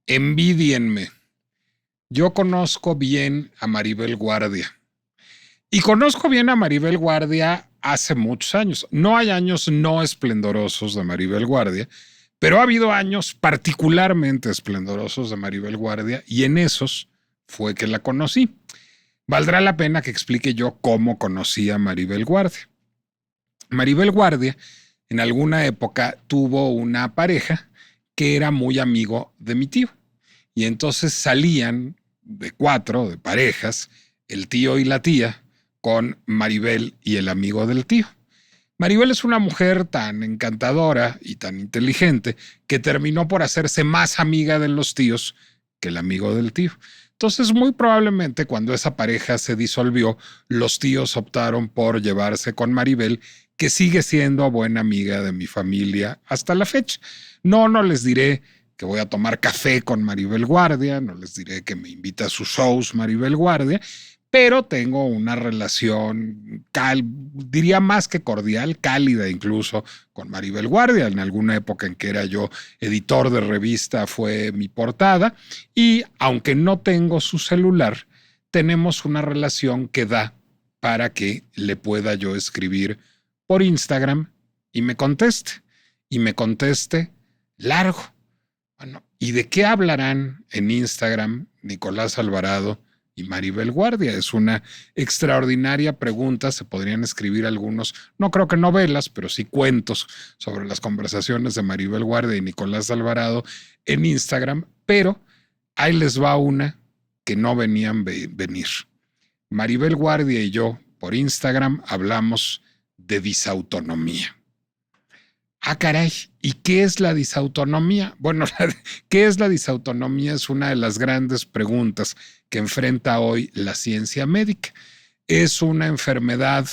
Envidienme. Yo conozco bien a Maribel Guardia. Y conozco bien a Maribel Guardia hace muchos años. No hay años no esplendorosos de Maribel Guardia, pero ha habido años particularmente esplendorosos de Maribel Guardia y en esos fue que la conocí. Valdrá la pena que explique yo cómo conocí a Maribel Guardia. Maribel Guardia en alguna época tuvo una pareja que era muy amigo de mi tío. Y entonces salían de cuatro, de parejas, el tío y la tía, con Maribel y el amigo del tío. Maribel es una mujer tan encantadora y tan inteligente que terminó por hacerse más amiga de los tíos que el amigo del tío. Entonces, muy probablemente cuando esa pareja se disolvió, los tíos optaron por llevarse con Maribel, que sigue siendo buena amiga de mi familia hasta la fecha. No les diré que voy a tomar café con Maribel Guardia, no les diré que me invita a sus shows Maribel Guardia, pero tengo una relación, diría más que cordial, cálida incluso, con Maribel Guardia. En alguna época en que era yo editor de revista fue mi portada y aunque no tengo su celular, tenemos una relación que da para que le pueda yo escribir por Instagram y me conteste largo. Bueno, ¿y de qué hablarán en Instagram Nicolás Alvarado y Maribel Guardia? Es una extraordinaria pregunta. Se podrían escribir algunos, no creo que novelas, pero sí cuentos sobre las conversaciones de Maribel Guardia y Nicolás Alvarado en Instagram. Pero ahí les va una que no venían venir. Maribel Guardia y yo por Instagram hablamos de disautonomía. Ah, caray, ¿y qué es la disautonomía? Bueno, ¿qué es la disautonomía? Es una de las grandes preguntas que enfrenta hoy la ciencia médica. Es una enfermedad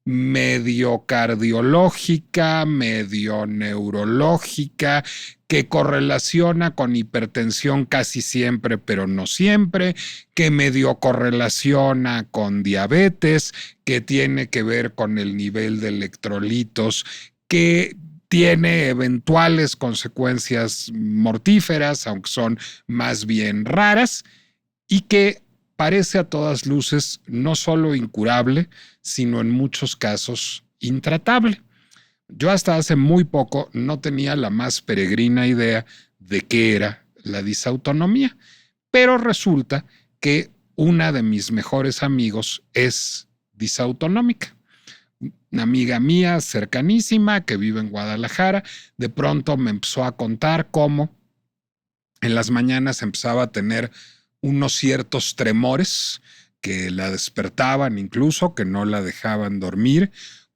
medio cardiológica, medio neurológica, que correlaciona con hipertensión casi siempre, pero no siempre, que medio correlaciona con diabetes, que tiene que ver con el nivel de electrolitos, que tiene eventuales consecuencias mortíferas, aunque son más bien raras, y que parece a todas luces no solo incurable, sino en muchos casos intratable. Yo hasta hace muy poco no tenía la más peregrina idea de qué era la disautonomía, pero resulta que una de mis mejores amigos es disautonómica. Una amiga mía cercanísima que vive en Guadalajara, de pronto me empezó a contar cómo en las mañanas empezaba a tener unos ciertos tremores que la despertaban incluso, que no la dejaban dormir,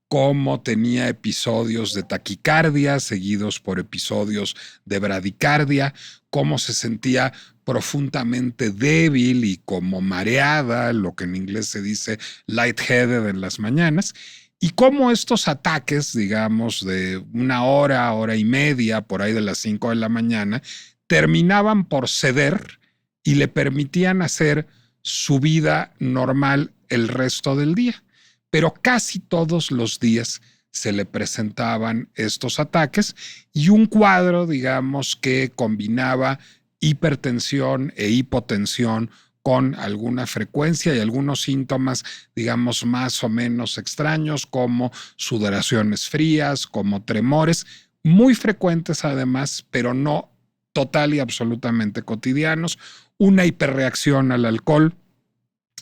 cómo tenía episodios de taquicardia seguidos por episodios de bradicardia, cómo se sentía profundamente débil y como mareada, lo que en inglés se dice lightheaded en las mañanas, y cómo estos ataques, digamos, de una hora, hora y media, por ahí de las 5 de la mañana, terminaban por ceder y le permitían hacer su vida normal el resto del día. Pero casi todos los días se le presentaban estos ataques y un cuadro, digamos, que combinaba hipertensión e hipotensión con alguna frecuencia y algunos síntomas, digamos, más o menos extraños, como sudoraciones frías, como tremores, muy frecuentes además, pero no total y absolutamente cotidianos, una hiperreacción al alcohol,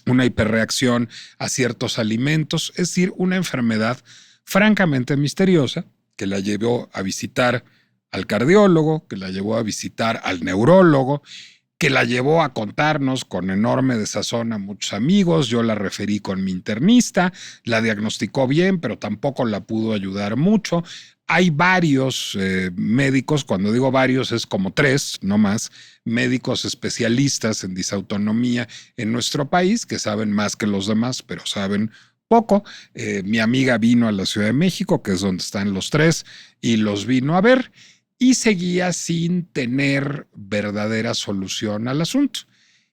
una hiperreacción a ciertos alimentos, es decir, una enfermedad francamente misteriosa que la llevó a visitar al cardiólogo, que la llevó a visitar al neurólogo, que la llevó a contarnos con enorme desazón a muchos amigos. Yo la referí con mi internista, la diagnosticó bien, pero tampoco la pudo ayudar mucho. Hay varios médicos, cuando digo varios es como tres, no más, médicos especialistas en disautonomía en nuestro país, que saben más que los demás, pero saben poco. Mi amiga vino a la Ciudad de México, que es donde están los tres, y los vino a ver y seguía sin tener verdadera solución al asunto.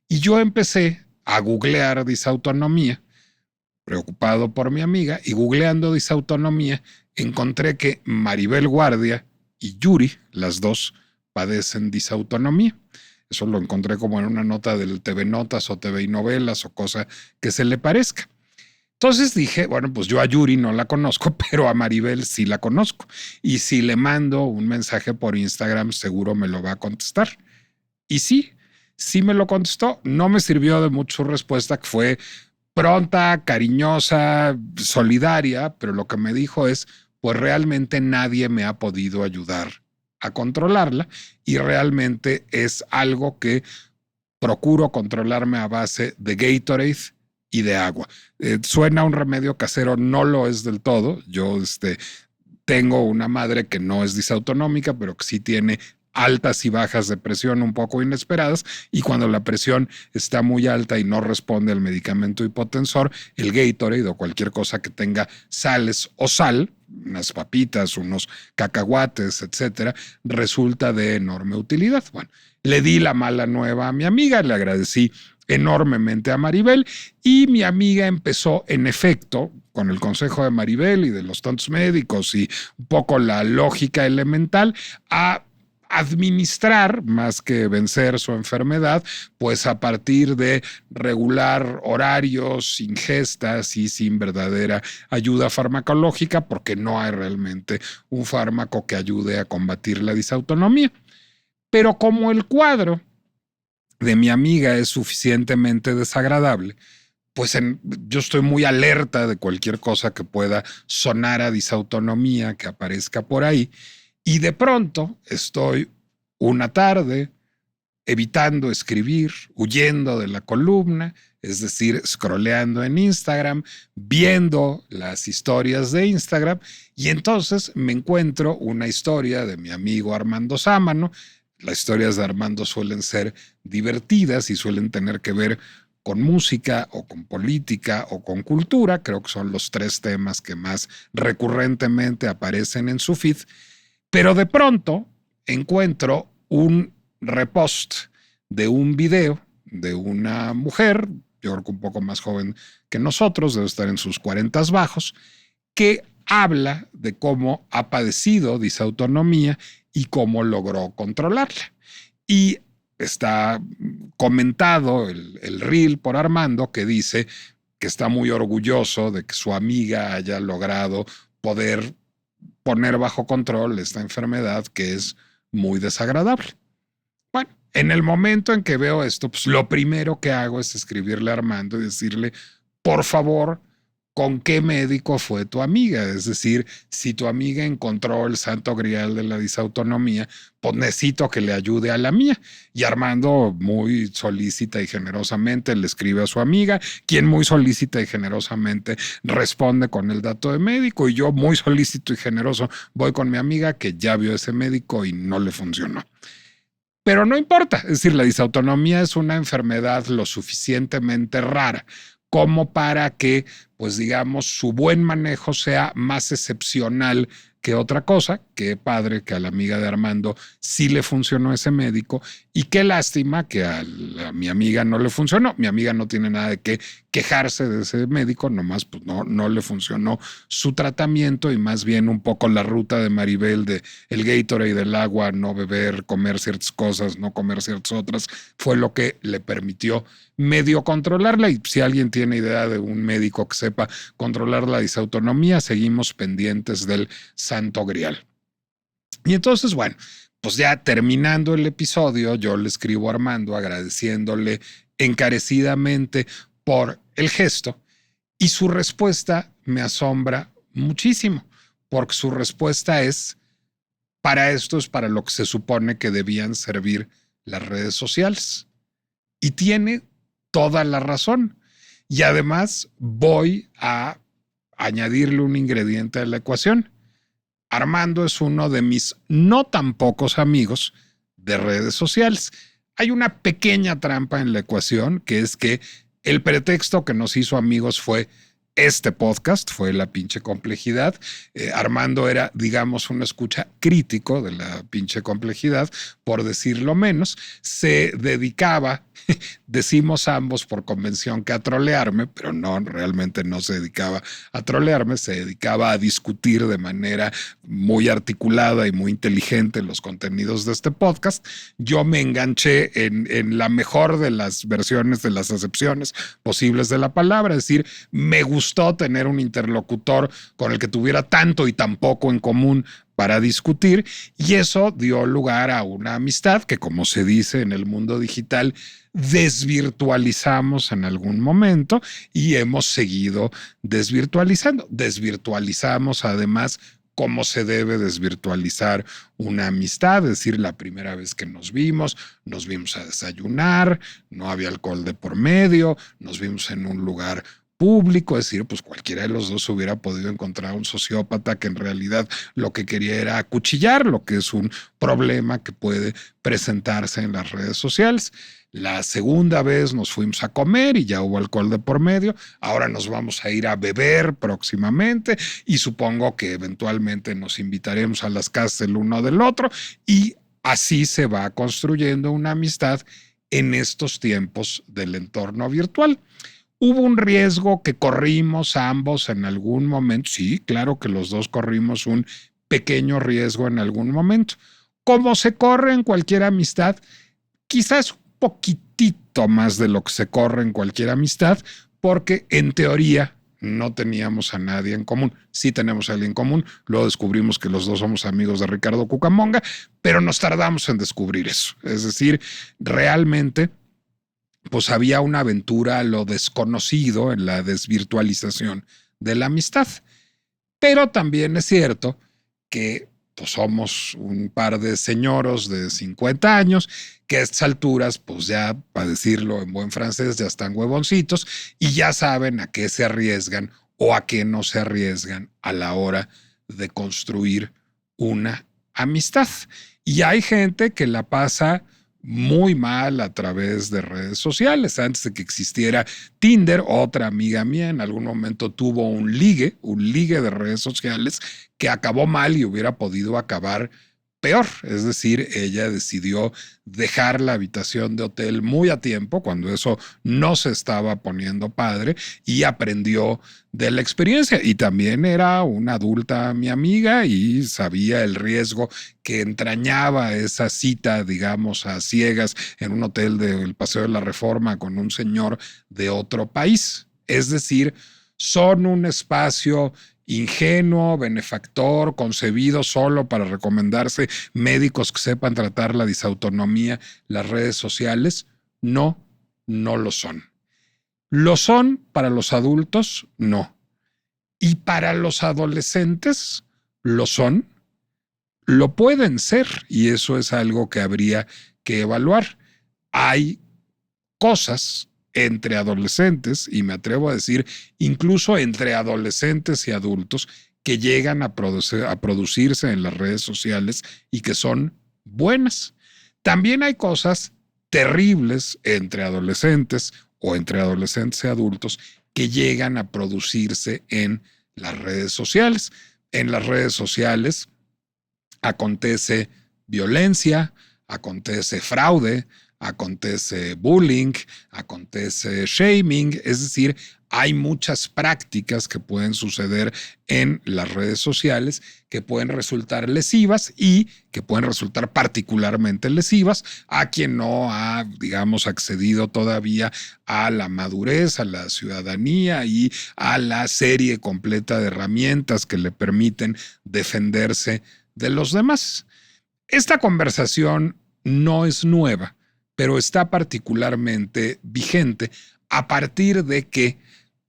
Y yo empecé a googlear disautonomía, preocupado por mi amiga, y googleando disautonomía, encontré que Maribel Guardia y Yuri, las dos, padecen disautonomía. Eso lo encontré como en una nota del TV Notas o TV y Novelas o cosa que se le parezca. Entonces dije, bueno, pues yo a Yuri no la conozco, pero a Maribel sí la conozco. Y si le mando un mensaje por Instagram, seguro me lo va a contestar. Y sí, sí me lo contestó. No me sirvió de mucho su respuesta, que fue pronta, cariñosa, solidaria, pero lo que me dijo es, pues realmente nadie me ha podido ayudar a controlarla y realmente es algo que procuro controlarme a base de Gatorade y de agua. Suena un remedio casero, no lo es del todo. Yo tengo una madre que no es disautonómica, pero que sí tiene altas y bajas de presión un poco inesperadas, y cuando la presión está muy alta y no responde al medicamento hipotensor, el Gatorade o cualquier cosa que tenga sales o sal, unas papitas, unos cacahuates, etcétera, resulta de enorme utilidad. Bueno, le di la mala nueva a mi amiga, le agradecí enormemente a Maribel y mi amiga empezó, en efecto, con el consejo de Maribel y de los tantos médicos y un poco la lógica elemental, a administrar, más que vencer su enfermedad, pues a partir de regular horarios, ingestas y sin verdadera ayuda farmacológica, porque no hay realmente un fármaco que ayude a combatir la disautonomía. Pero como el cuadro de mi amiga es suficientemente desagradable, pues yo estoy muy alerta de cualquier cosa que pueda sonar a disautonomía que aparezca por ahí. Y de pronto estoy una tarde evitando escribir, huyendo de la columna, es decir, scrolleando en Instagram, viendo las historias de Instagram, y entonces me encuentro una historia de mi amigo Armando Sámano. Las historias de Armando suelen ser divertidas y suelen tener que ver con música o con política o con cultura. Creo que son los tres temas que más recurrentemente aparecen en su feed. Pero de pronto encuentro un repost de un video de una mujer, yo creo que un poco más joven que nosotros, debe estar en sus 40 bajos, que habla de cómo ha padecido disautonomía y cómo logró controlarla. Y está comentado el reel por Armando, que dice que está muy orgulloso de que su amiga haya logrado poder poner bajo control esta enfermedad que es muy desagradable. Bueno, en el momento en que veo esto, pues lo primero que hago es escribirle a Armando y decirle, por favor, ¿con qué médico fue tu amiga? Es decir, si tu amiga encontró el santo grial de la disautonomía, pues necesito que le ayude a la mía. Y Armando, muy solícita y generosamente, le escribe a su amiga, quien muy solícita y generosamente responde con el dato de médico, y yo, muy solícito y generoso, voy con mi amiga que ya vio ese médico y no le funcionó. Pero no importa, es decir, la disautonomía es una enfermedad lo suficientemente rara como para que, pues digamos, su buen manejo sea más excepcional que otra cosa. Qué padre que a la amiga de Armando sí le funcionó ese médico, y qué lástima que a mi amiga no le funcionó. Mi amiga no tiene nada de qué quejarse de ese médico, nomás pues no le funcionó su tratamiento, y más bien un poco la ruta de Maribel de el Gatorade y del agua, no beber, comer ciertas cosas, no comer ciertas otras, fue lo que le permitió medio controlarla. Y si alguien tiene idea de un médico que sepa controlar la disautonomía, seguimos pendientes del santo grial. Y entonces, bueno, pues ya terminando el episodio, yo le escribo a Armando agradeciéndole encarecidamente por el gesto, y su respuesta me asombra muchísimo, porque su respuesta es, para esto es para lo que se supone que debían servir las redes sociales. Y tiene toda la razón. Y además voy a añadirle un ingrediente a la ecuación. Armando es uno de mis no tan pocos amigos de redes sociales. Hay una pequeña trampa en la ecuación, que es que el pretexto que nos hizo amigos fue este podcast, fue la pinche complejidad. Armando era, digamos, un escucha crítico de la pinche complejidad, por decirlo menos. Se dedicaba Decimos ambos por convención que a trolearme, pero no, realmente no se dedicaba a trolearme, se dedicaba a discutir de manera muy articulada y muy inteligente los contenidos de este podcast. Yo me enganché en la mejor de las versiones, de las acepciones posibles de la palabra, es decir, me gustó tener un interlocutor con el que tuviera tanto y tan poco en común para discutir, y eso dio lugar a una amistad que, como se dice en el mundo digital, desvirtualizamos en algún momento y hemos seguido desvirtualizando. Desvirtualizamos además cómo se debe desvirtualizar una amistad, es decir, la primera vez que nos vimos a desayunar, no había alcohol de por medio, nos vimos en un lugar público, es decir, pues cualquiera de los dos hubiera podido encontrar un sociópata que en realidad lo que quería era acuchillar, lo que es un problema que puede presentarse en las redes sociales. La segunda vez nos fuimos a comer y ya hubo alcohol de por medio. Ahora nos vamos a ir a beber próximamente y supongo que eventualmente nos invitaremos a las casas del uno del otro, y así se va construyendo una amistad en estos tiempos del entorno virtual. ¿Hubo un riesgo que corrimos ambos en algún momento? Sí, claro que los dos corrimos un pequeño riesgo en algún momento. Como se corre en cualquier amistad, quizás un poquitito más de lo que se corre en cualquier amistad, porque en teoría no teníamos a nadie en común. Sí tenemos a alguien en común, luego descubrimos que los dos somos amigos de Ricardo Cucamonga, pero nos tardamos en descubrir eso. Es decir, realmente pues había una aventura a lo desconocido en la desvirtualización de la amistad. Pero también es cierto que pues somos un par de señoros de 50 años que a estas alturas, pues ya, para decirlo en buen francés, ya están huevoncitos y ya saben a qué se arriesgan o a qué no se arriesgan a la hora de construir una amistad. Y hay gente que la pasa muy mal a través de redes sociales. Antes de que existiera Tinder, otra amiga mía en algún momento tuvo un ligue de redes sociales que acabó mal y hubiera podido acabar peor. Es decir, ella decidió dejar la habitación de hotel muy a tiempo, cuando eso no se estaba poniendo padre, y aprendió de la experiencia. Y también era una adulta mi amiga y sabía el riesgo que entrañaba esa cita, digamos, a ciegas en un hotel del Paseo de la Reforma con un señor de otro país. Es decir, son un espacio ingenuo, benefactor, concebido solo para recomendarse médicos que sepan tratar la disautonomía. Las redes sociales no, no lo son. ¿Lo son para los adultos? No. ¿Y para los adolescentes? ¿Lo son? Lo pueden ser, y eso es algo que habría que evaluar. Hay cosas entre adolescentes, y me atrevo a decir incluso entre adolescentes y adultos, que llegan a producirse en las redes sociales y que son buenas. También hay cosas terribles entre adolescentes o entre adolescentes y adultos que llegan a producirse en las redes sociales. En las redes sociales acontece violencia, acontece fraude, acontece bullying, acontece shaming, es decir, hay muchas prácticas que pueden suceder en las redes sociales que pueden resultar lesivas y que pueden resultar particularmente lesivas a quien no ha, digamos, accedido todavía a la madurez, a la ciudadanía y a la serie completa de herramientas que le permiten defenderse de los demás. Esta conversación no es nueva, pero está particularmente vigente a partir de que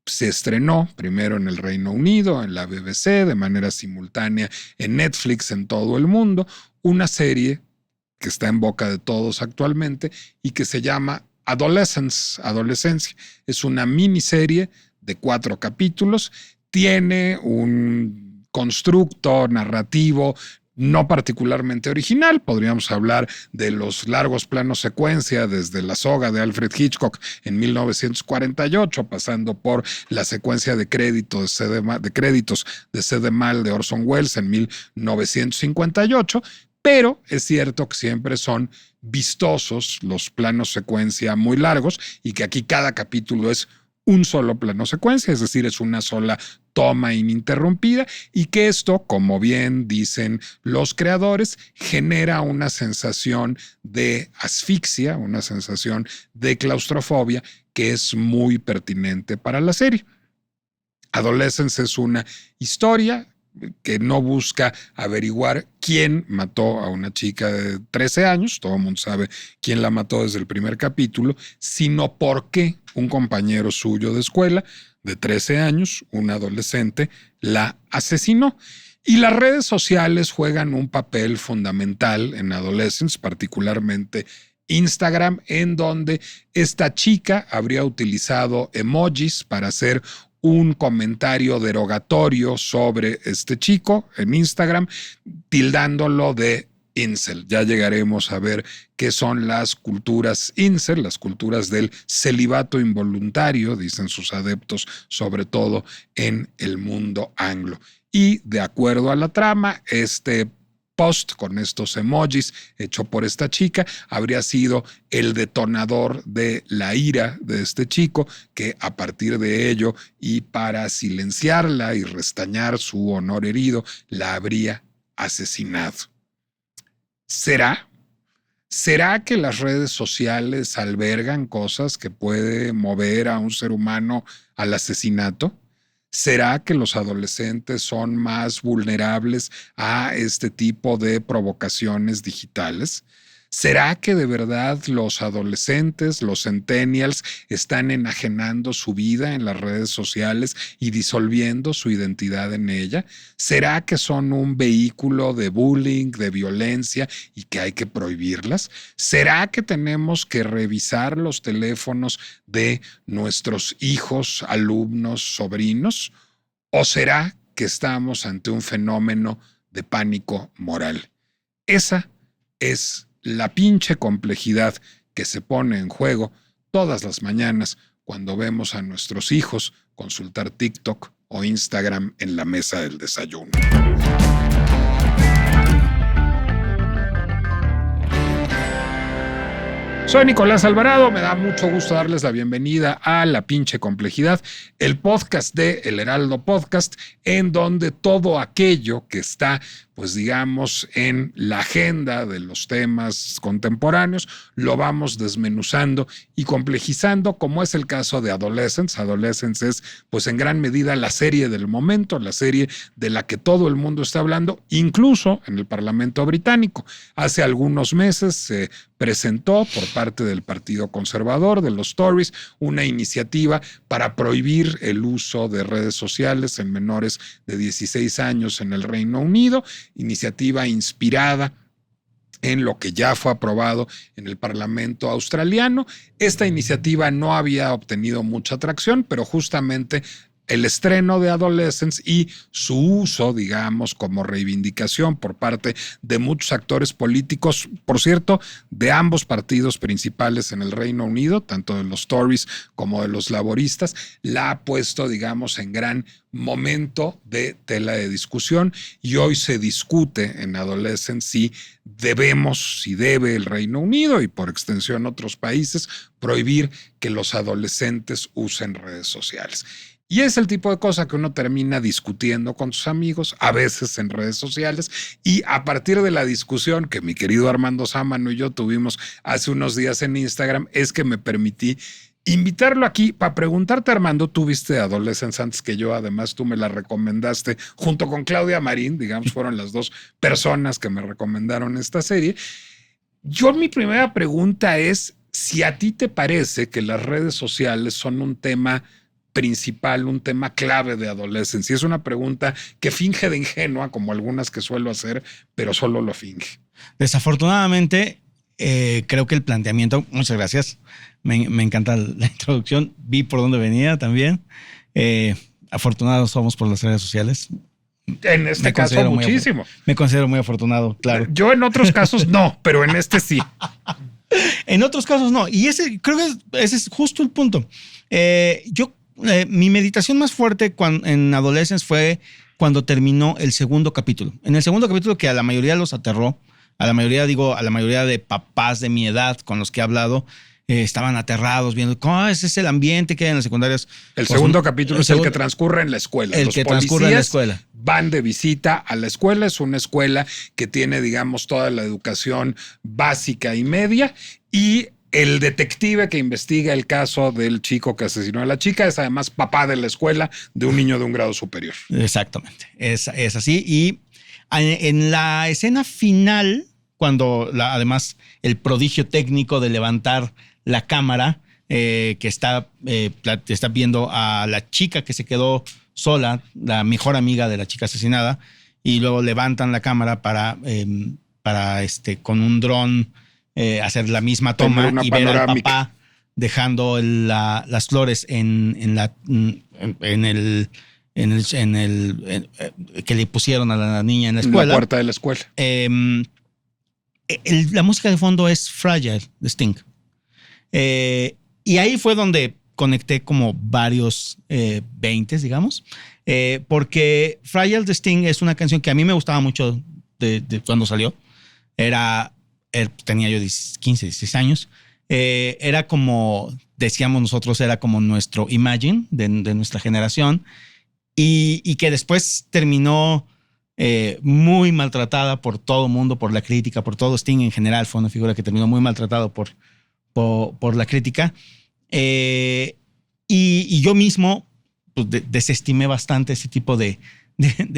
se estrenó primero en el Reino Unido, en la BBC, de manera simultánea en Netflix en todo el mundo, una serie que está en boca de todos actualmente y que se llama Adolescencia. Es una miniserie de 4 capítulos, tiene un constructo narrativo no particularmente original. Podríamos hablar de los largos planos secuencia desde La soga de Alfred Hitchcock en 1948, pasando por la secuencia de créditos de C. de Mal de Orson Welles en 1958, Pero es cierto que siempre son vistosos los planos secuencia muy largos y que aquí cada capítulo es un solo plano secuencia, es decir, es una sola toma ininterrumpida y que esto, como bien dicen los creadores, genera una sensación de asfixia, una sensación de claustrofobia que es muy pertinente para la serie. Adolescence es una historia que no busca averiguar quién mató a una chica de 13 años, todo el mundo sabe quién la mató desde el primer capítulo, sino por qué un compañero suyo de escuela de 13 años, un adolescente, la asesinó. Y las redes sociales juegan un papel fundamental en Adolescence, particularmente Instagram, en donde esta chica habría utilizado emojis para hacer un comentario derogatorio sobre este chico en Instagram, tildándolo de incel. Ya llegaremos a ver qué son las culturas incel, las culturas del celibato involuntario, dicen sus adeptos, sobre todo en el mundo anglo. Y de acuerdo a la trama, este post con estos emojis hecho por esta chica habría sido el detonador de la ira de este chico, que a partir de ello y para silenciarla y restañar su honor herido, la habría asesinado. ¿Será? ¿Será que las redes sociales albergan cosas que puede mover a un ser humano al asesinato? ¿Será que los adolescentes son más vulnerables a este tipo de provocaciones digitales? ¿Será que de verdad los adolescentes, los centennials, están enajenando su vida en las redes sociales y disolviendo su identidad en ella? ¿Será que son un vehículo de bullying, de violencia y que hay que prohibirlas? ¿Será que tenemos que revisar los teléfonos de nuestros hijos, alumnos, sobrinos? ¿O será que estamos ante un fenómeno de pánico moral? Esa es la pinche complejidad que se pone en juego todas las mañanas cuando vemos a nuestros hijos consultar TikTok o Instagram en la mesa del desayuno. Soy Nicolás Alvarado, me da mucho gusto darles la bienvenida a La Pinche Complejidad, el podcast de El Heraldo Podcast, en donde todo aquello que está, pues digamos, en la agenda de los temas contemporáneos, lo vamos desmenuzando y complejizando, como es el caso de Adolescence. Adolescence es, pues en gran medida, la serie del momento, la serie de la que todo el mundo está hablando, incluso en el Parlamento británico. Hace algunos meses se presentó por parte del Partido Conservador, de los Tories, una iniciativa para prohibir el uso de redes sociales en menores de 16 años en el Reino Unido, iniciativa inspirada en lo que ya fue aprobado en el Parlamento australiano. Esta iniciativa no había obtenido mucha atracción, pero justamente el estreno de Adolescence y su uso, digamos, como reivindicación por parte de muchos actores políticos, por cierto, de ambos partidos principales en el Reino Unido, tanto de los Tories como de los laboristas, la ha puesto, digamos, en gran momento de tela de discusión, y hoy se discute en Adolescence si debe el Reino Unido y por extensión otros países prohibir que los adolescentes usen redes sociales. Y es el tipo de cosa que uno termina discutiendo con sus amigos, a veces en redes sociales, y a partir de la discusión que mi querido Armando Sámano y yo tuvimos hace unos días en Instagram, es que me permití invitarlo aquí para preguntarte, Armando. Tú viste Adolescence antes que yo, además tú me la recomendaste junto con Claudia Marín, digamos, fueron las dos personas que me recomendaron esta serie. Mi primera pregunta es si a ti te parece que las redes sociales son un tema principal, un tema clave de Adolescence. Y es una pregunta que finge de ingenua, como algunas que suelo hacer, pero solo lo finge. Desafortunadamente, creo que el planteamiento, muchas gracias, me encanta la introducción, vi por dónde venía también. Afortunados somos por las redes sociales. En este caso, muchísimo. Me considero muy afortunado, claro. Yo en otros casos no, pero en este sí. En otros casos no. Y creo que ese es justo el punto. Mi meditación más fuerte en Adolescence fue cuando terminó el segundo capítulo. En el segundo capítulo, que a la mayoría los aterró, a la mayoría de papás de mi edad con los que he hablado, estaban aterrados viendo cómo ese es el ambiente que hay en las secundarias. El segundo capítulo es el que transcurre en la escuela. El que transcurre en la escuela. Van de visita a la escuela. Es una escuela que tiene, digamos, toda la educación básica y media. Y el detective que investiga el caso del chico que asesinó a la chica es además papá de la escuela de un niño de un grado superior. Exactamente. Es así. Y en la escena final, cuando además el prodigio técnico de levantar la cámara, que está viendo a la chica que se quedó sola, la mejor amiga de la chica asesinada, y luego levantan la cámara para con un dron hacer la misma toma y ver al papá dejando las flores que le pusieron a la niña en la escuela. En la puerta de la escuela. La música de fondo es Fragile de Sting. Y ahí fue donde conecté como varios 20, digamos, porque Fragile de Sting es una canción que a mí me gustaba mucho de cuando salió. Tenía yo 15, 16 años. Era como, decíamos nosotros, era como nuestro Imagine de nuestra generación, y que después terminó muy maltratada por todo el mundo, por la crítica, por todo. Sting en general fue una figura que terminó muy maltratado por la crítica. Y yo mismo pues, desestimé bastante ese tipo de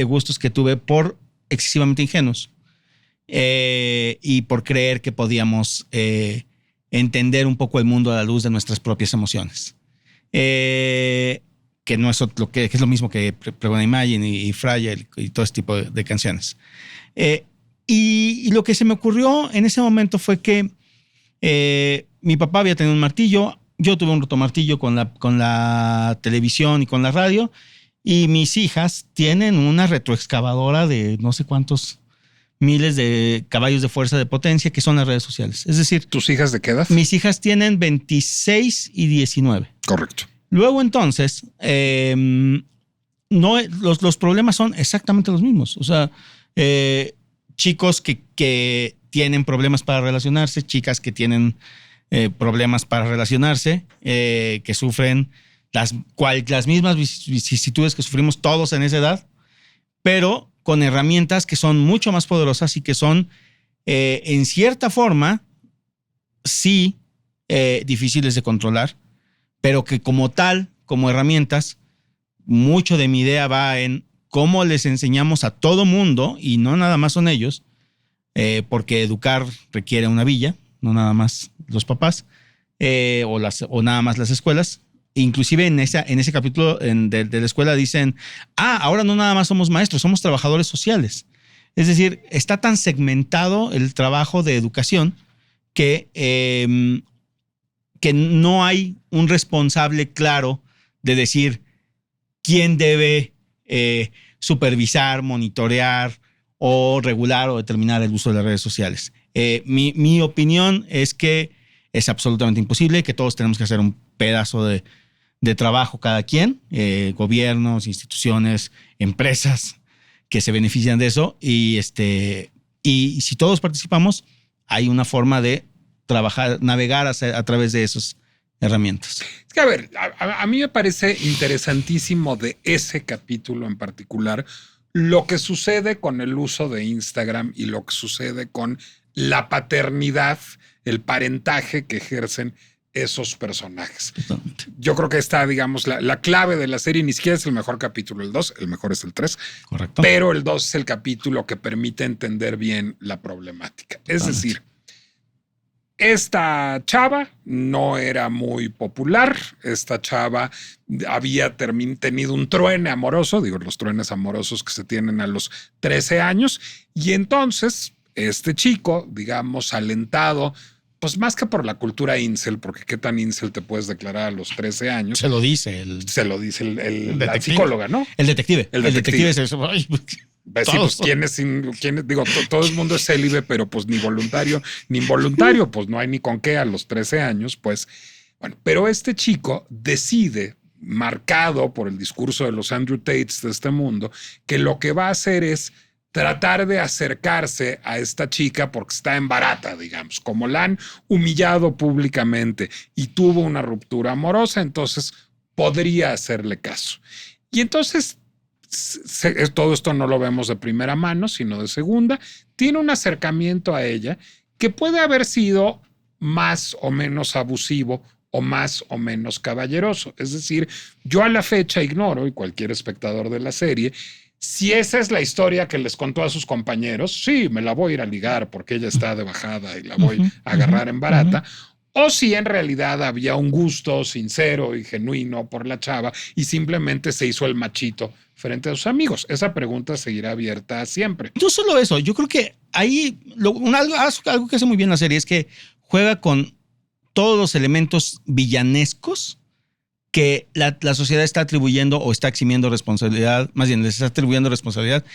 gustos que tuve por excesivamente ingenuos. Y por creer que podíamos entender un poco el mundo a la luz de nuestras propias emociones. Que no es que es lo mismo que Pregona Imagine y Fragile y todo este tipo de canciones. Y lo que se me ocurrió en ese momento fue que mi papá había tenido un martillo, yo tuve un rotomartillo con la televisión y con la radio, y mis hijas tienen una retroexcavadora de no sé cuántos miles de caballos de fuerza de potencia, que son las redes sociales. Es decir, ¿tus hijas de qué edad? Mis hijas tienen 26 y 19. Correcto. Luego entonces, los problemas son exactamente los mismos. O sea, chicos que tienen problemas para relacionarse, chicas que tienen problemas para relacionarse, que sufren las mismas vicisitudes que sufrimos todos en esa edad, pero con herramientas que son mucho más poderosas y que son, en cierta forma, sí, difíciles de controlar, pero que como tal, como herramientas, mucho de mi idea va en cómo les enseñamos a todo mundo, y no nada más son ellos, porque educar requiere una villa, no nada más los papás, o nada más las escuelas. Inclusive en ese capítulo de la escuela dicen, ahora no nada más somos maestros, somos trabajadores sociales. Es decir, está tan segmentado el trabajo de educación que no hay un responsable claro de decir quién debe supervisar, monitorear o regular o determinar el uso de las redes sociales. Mi opinión es que es absolutamente imposible, que todos tenemos que hacer un pedazo de trabajo cada quien, gobiernos, instituciones, empresas que se benefician de eso, y si todos participamos, hay una forma de trabajar, navegar a través de esas herramientas. Es que, a ver, a mí me parece interesantísimo de ese capítulo en particular lo que sucede con el uso de Instagram y lo que sucede con la paternidad, el parentaje que ejercen esos personajes. Totalmente. Yo creo que está, digamos, la clave de la serie. Ni siquiera es el mejor capítulo, el 2, el mejor es el 3. Correcto. Pero el 2 es el capítulo que permite entender bien la problemática. Totalmente. Es decir, esta chava no era muy popular. Esta chava había tenido un truene amoroso, digo, los truenes amorosos que se tienen a los 13 años. Y entonces este chico, digamos, alentado, pues más que por la cultura incel, porque qué tan incel te puedes declarar a los 13 años. Se lo dice la psicóloga, ¿no? El detective. El detective es eso. Ay, sí, pues quién es, digo, todo el mundo es célibe, pero pues ni voluntario ni involuntario, pues no hay ni con qué a los 13 años, pues. Bueno, pero este chico decide, marcado por el discurso de los Andrew Tates de este mundo, que lo que va a hacer es tratar de acercarse a esta chica porque está en barata, digamos, como la han humillado públicamente y tuvo una ruptura amorosa, entonces podría hacerle caso. Y entonces todo esto no lo vemos de primera mano, sino de segunda. Tiene un acercamiento a ella que puede haber sido más o menos abusivo o más o menos caballeroso. Es decir, yo a la fecha ignoro, y cualquier espectador de la serie, si esa es la historia que les contó a sus compañeros, sí, me la voy a ir a ligar porque ella está de bajada y la voy a agarrar en barata, o si en realidad había un gusto sincero y genuino por la chava y simplemente se hizo el machito frente a sus amigos. Esa pregunta seguirá abierta siempre. No solo eso, yo creo que ahí algo que hace muy bien la serie es que juega con todos los elementos villanescos que la sociedad está atribuyendo o está eximiendo responsabilidad, más bien les está atribuyendo responsabilidad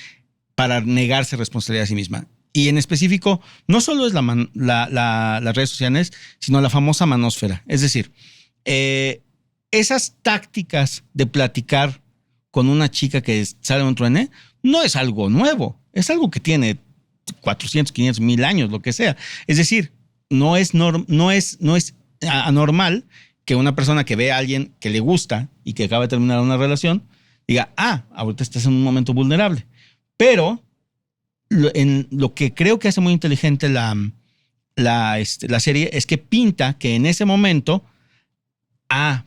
para negarse responsabilidad a sí misma. Y en específico, no solo es las redes sociales, sino la famosa manósfera. Es decir, esas tácticas de platicar con una chica que sale de un truene no es algo nuevo, es algo que tiene 400, 500, 1000 años, lo que sea. Es decir, no es anormal que una persona que ve a alguien que le gusta y que acaba de terminar una relación diga, ahorita estás en un momento vulnerable. Pero lo que creo que hace muy inteligente la serie es que pinta que en ese momento,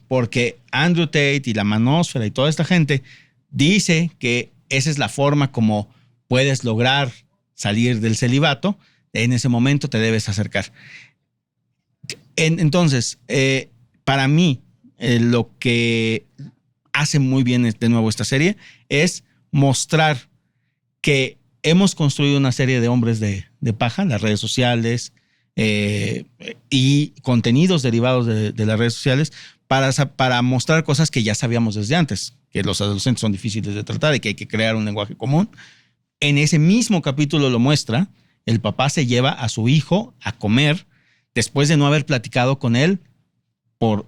porque Andrew Tate y la manósfera y toda esta gente dice que esa es la forma como puedes lograr salir del celibato, en ese momento te debes acercar. Entonces, para mí, lo que hace muy bien de nuevo esta serie es mostrar que hemos construido una serie de hombres de paja, las redes sociales y contenidos derivados de las redes sociales para mostrar cosas que ya sabíamos desde antes, que los adolescentes son difíciles de tratar y que hay que crear un lenguaje común. En ese mismo capítulo lo muestra, el papá se lleva a su hijo a comer después de no haber platicado con él.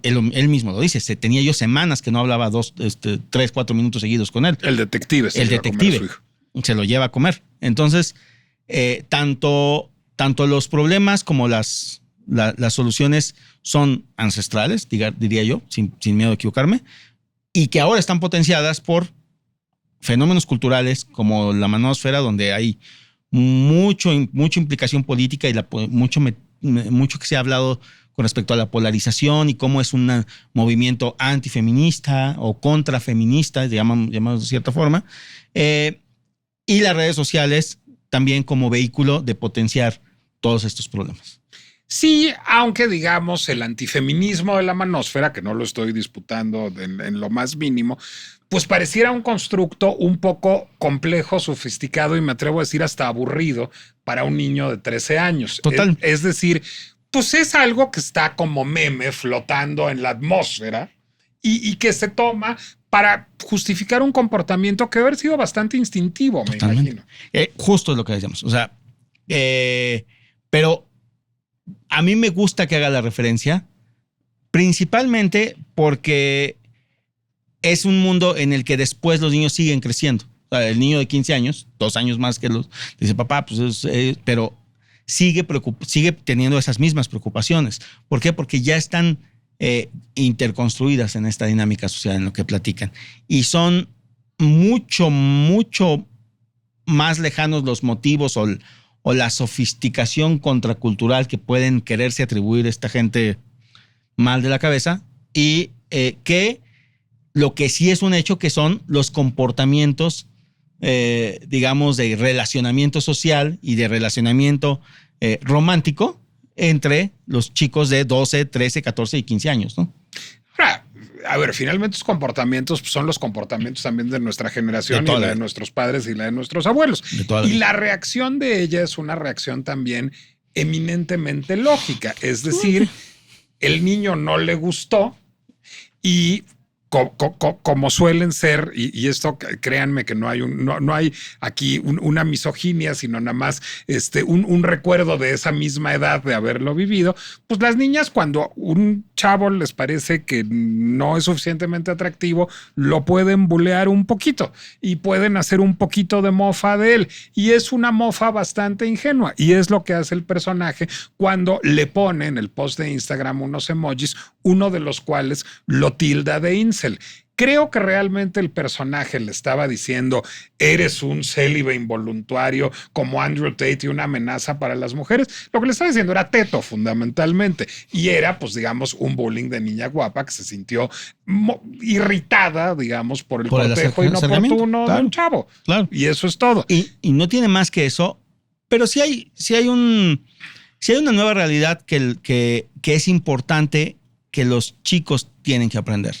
Él mismo lo dice, tenía yo semanas que no hablaba 3, 4 minutos seguidos con él. El detective se lo lleva a comer. Entonces, tanto los problemas como las soluciones son ancestrales, diría yo, sin miedo a equivocarme, y que ahora están potenciadas por fenómenos culturales como la manósfera, donde hay mucha implicación política y mucho que se ha hablado con respecto a la polarización y cómo es un movimiento antifeminista o contrafeminista, llamamos de cierta forma, y las redes sociales también como vehículo de potenciar todos estos problemas. Sí, aunque digamos el antifeminismo de la manósfera, que no lo estoy disputando en lo más mínimo, pues pareciera un constructo un poco complejo, sofisticado y me atrevo a decir hasta aburrido para un niño de 13 años. Total. Es decir, pues es algo que está como meme flotando en la atmósfera y que se toma para justificar un comportamiento que debe haber sido bastante instintivo, Totalmente. me imagino. Justo es lo que decíamos. O sea, pero a mí me gusta que haga la referencia, principalmente porque es un mundo en el que después los niños siguen creciendo. O sea, el niño de 15 años, 2 años más que dice papá, pues pero sigue teniendo esas mismas preocupaciones. ¿Por qué? Porque ya están interconstruidas en esta dinámica social en lo que platican. Y son mucho, mucho más lejanos los motivos o la sofisticación contracultural que pueden quererse atribuir a esta gente mal de la cabeza y que lo que sí es un hecho que son los comportamientos, digamos, de relacionamiento social y de relacionamiento romántico entre los chicos de 12, 13, 14 y 15 años, ¿no? Ahora, a ver, finalmente los comportamientos son los comportamientos también de nuestra generación y la de nuestros padres y la de nuestros abuelos. Y la reacción de ella es una reacción también eminentemente lógica. Es decir, el niño no le gustó y como suelen ser, y esto créanme que no hay aquí una misoginia, sino nada más un recuerdo de esa misma edad de haberlo vivido, pues las niñas cuando un chavo les parece que no es suficientemente atractivo, lo pueden bulear un poquito y pueden hacer un poquito de mofa de él. Y es una mofa bastante ingenua y es lo que hace el personaje cuando le pone en el post de Instagram unos emojis, uno de los cuales lo tilda de incel. Creo que realmente el personaje le estaba diciendo eres un célibe involuntario como Andrew Tate y una amenaza para las mujeres. Lo que le estaba diciendo era teto fundamentalmente y era pues digamos un bullying de niña guapa que se sintió irritada digamos por el cortejo inoportuno de un chavo. Claro. Y eso es todo. Y no tiene más que eso, pero sí hay una nueva realidad que es importante que los chicos tienen que aprender.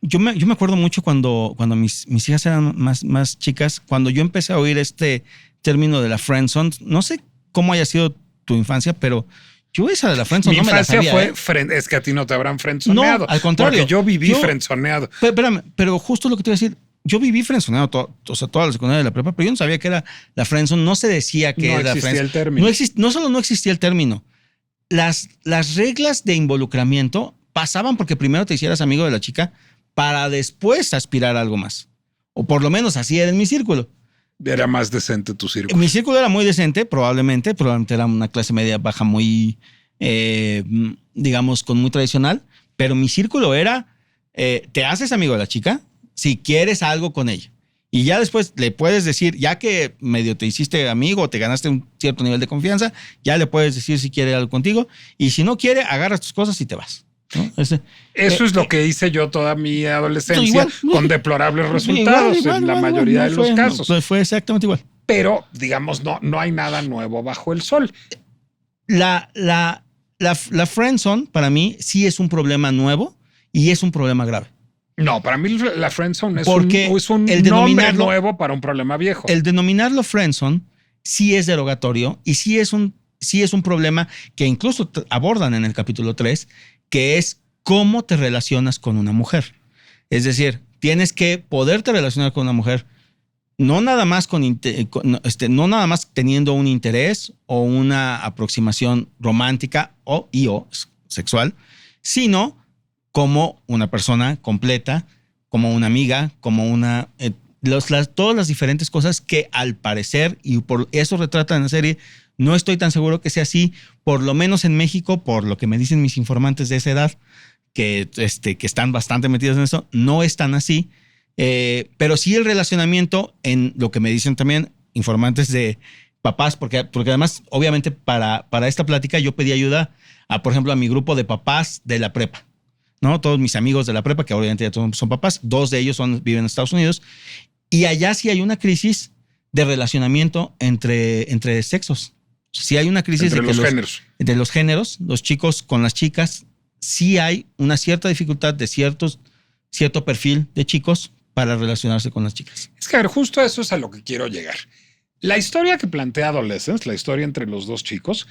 Yo me acuerdo mucho cuando mis hijas eran más chicas, cuando yo empecé a oír este término de la friendzone. No sé cómo haya sido tu infancia, pero yo esa de la friendzone no me la sabía. Mi infancia fue, es que a ti no te habrán friendzoneado. No, al contrario. Porque yo viví friendzoneado. Espérame, pero justo lo que te iba a decir, yo viví friendzoneado toda la secundaria de la prepa, pero yo no sabía que era la friendzone, no se decía que era friendzone. No existía el término. No solo no existía el término, las reglas de involucramiento pasaban porque primero te hicieras amigo de la chica para después aspirar a algo más. O por lo menos así era en mi círculo. Era más decente tu círculo. Mi círculo era muy decente, probablemente era una clase media baja muy, digamos, con muy tradicional, pero mi círculo era, te haces amigo de la chica si quieres algo con ella. Y ya después le puedes decir, ya que medio te hiciste amigo, te ganaste un cierto nivel de confianza, ya le puedes decir si quiere algo contigo. Y si no quiere, agarras tus cosas y te vas, ¿no? Eso es lo que hice yo toda mi adolescencia con deplorables resultados en la mayoría de los casos. Fue exactamente igual. Pero, digamos, no hay nada nuevo bajo el sol. La friendzone, para mí, sí es un problema nuevo y es un problema grave. No, para mí la friendzone es un nombre nuevo para un problema viejo. El denominarlo friendzone sí es derogatorio y sí es un problema que incluso abordan en el capítulo 3, que es cómo te relacionas con una mujer. Es decir, tienes que poderte relacionar con una mujer no nada más no nada más teniendo un interés o una aproximación romántica o sexual, sino como una persona completa, como una amiga, como una todas las diferentes cosas que al parecer, y por eso retratan en la serie, no estoy tan seguro que sea así, por lo menos en México, por lo que me dicen mis informantes de esa edad, que están bastante metidos en eso, no es tan así. Pero sí el relacionamiento, en lo que me dicen también informantes de papás, porque además, obviamente, para esta plática yo pedí ayuda por ejemplo, a mi grupo de papás de la prepa, ¿no? Todos mis amigos de la prepa, que obviamente ya todos son papás, 2 de ellos viven en Estados Unidos, y allá sí hay una crisis de relacionamiento entre sexos. Sí hay una crisis de los géneros, los chicos con las chicas. Sí hay una cierta dificultad de cierto perfil de chicos para relacionarse con las chicas. Es que, a ver, justo eso es a lo que quiero llegar. La historia que plantea Adolescence, la historia entre los 2 chicos,